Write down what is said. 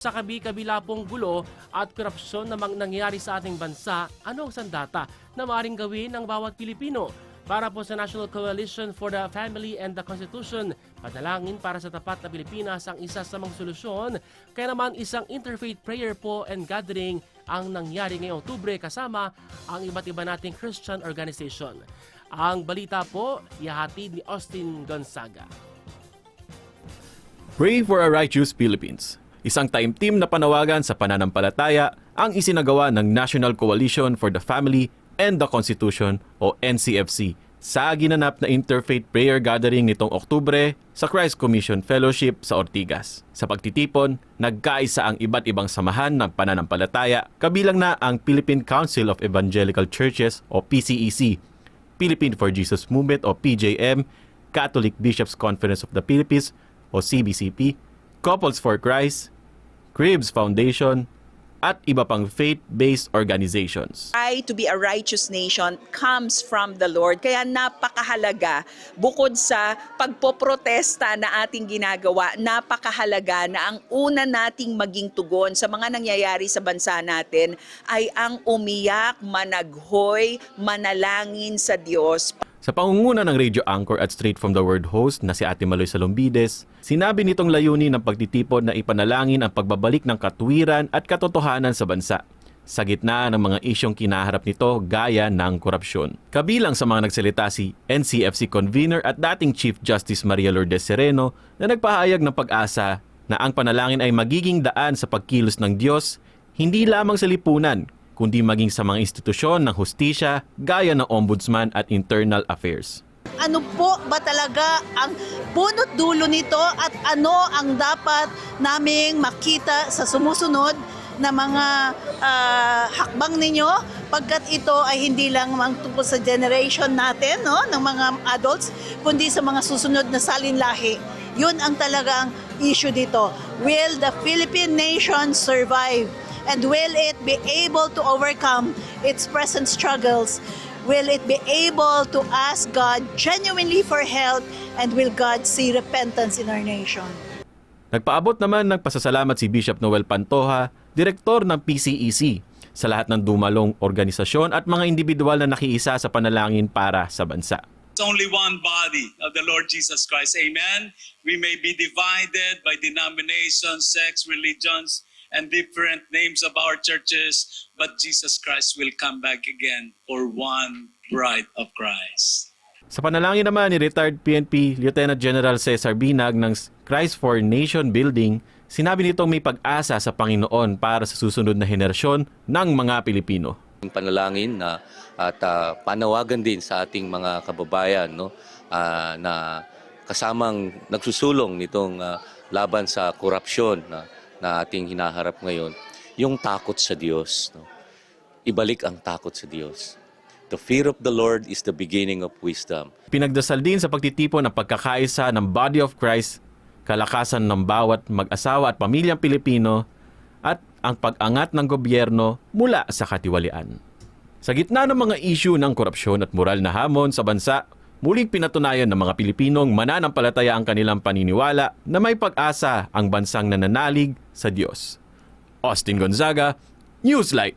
Sa kabila pong gulo at korupsyon na nangyayari sa ating bansa, ano ang sandata na maaaring gawin ng bawat Pilipino? Para po sa National Coalition for the Family and the Constitution, panalangin para sa tapat na Pilipinas ang isa sa mga solusyon. Kaya naman isang interfaith prayer po and gathering ang nangyari ngayong Oktubre kasama ang iba't iba nating Christian organization. Ang balita po, ihahatid ni Austin Gonzaga. Pray for a Righteous Philippines. Isang taimtim na panawagan sa pananampalataya ang isinagawa ng National Coalition for the Family and the Constitution o NCFC sa ginanap na Interfaith Prayer Gathering nitong Oktubre sa Christ Commission Fellowship sa Ortigas. Sa pagtitipon, nagkaisa ang iba't ibang samahan ng pananampalataya, kabilang na ang Philippine Council of Evangelical Churches o PCEC, Philippine for Jesus Movement o PJM, Catholic Bishops Conference of the Philippines o CBCP, Couples for Christ, Cribs Foundation, at iba pang faith-based organizations. To be a righteous nation comes from the Lord. Kaya napakahalaga, bukod sa pagpoprotesta na ating ginagawa, napakahalaga na ang una nating maging tugon sa mga nangyayari sa bansa natin ay ang umiyak, managhoy, manalangin sa Diyos. Sa pangunguna ng radio anchor at Straight from the Word host na si Ate Maloy Salombides, sinabi nitong layunin ng pagtitipon na ipanalangin ang pagbabalik ng katuwiran at katotohanan sa bansa sa gitna ng mga isyong kinaharap nito gaya ng korupsyon. Kabilang sa mga nagsalita si NCFC convener at dating Chief Justice Maria Lourdes Sereno na nagpahayag ng pag-asa na ang panalangin ay magiging daan sa pagkilos ng Diyos hindi lamang sa lipunan kundi maging sa mga institusyon ng hustisya gaya ng Ombudsman at Internal Affairs. Ano po ba talaga ang punot dulo nito at ano ang dapat naming makita sa sumusunod na mga hakbang ninyo pagkat ito ay hindi lang tungkol sa generation natin, no, ng mga adults, kundi sa mga susunod na salinlahi. Yun ang talagang issue dito. Will the Philippine nation survive? And will it be able to overcome its present struggles? Will it be able to ask God genuinely for help? And will God see repentance in our nation? Nagpaabot naman ng pasasalamat si Bishop Noel Pantoja, direktor ng PCEC, sa lahat ng dumalong organisasyon at mga individual na nakiisa sa panalangin para sa bansa. It's only one body of the Lord Jesus Christ. Amen? We may be divided by denominations, sects, religions, and different names of our churches, but Jesus Christ will come back again for one bride of Christ. Sa panalangin naman ni retired PNP Lieutenant General Cesar Binag ng Christ for Nation Building, sinabi nitong may pag-asa sa Panginoon para sa susunod na henerasyon ng mga Pilipino. Panalangin na at panawagan din sa ating mga kababayan, no, na kasamang nagsusulong nitong laban sa korupsyon na ating hinaharap ngayon, yung takot sa Diyos. No? Ibalik ang takot sa Diyos. The fear of the Lord is the beginning of wisdom. Pinagdasal din sa pagtitipon ng pagkakaisa ng Body of Christ, kalakasan ng bawat mag-asawa at pamilyang Pilipino, at ang pag-angat ng gobyerno mula sa katiwalian. Sa gitna ng mga issue ng korupsyon at moral na hamon sa bansa, muling pinatunayan ng mga Pilipinong mananampalataya ang kanilang paniniwala na may pag-asa ang bansang nananalig sa Diyos. Austin Gonzaga, Newslight.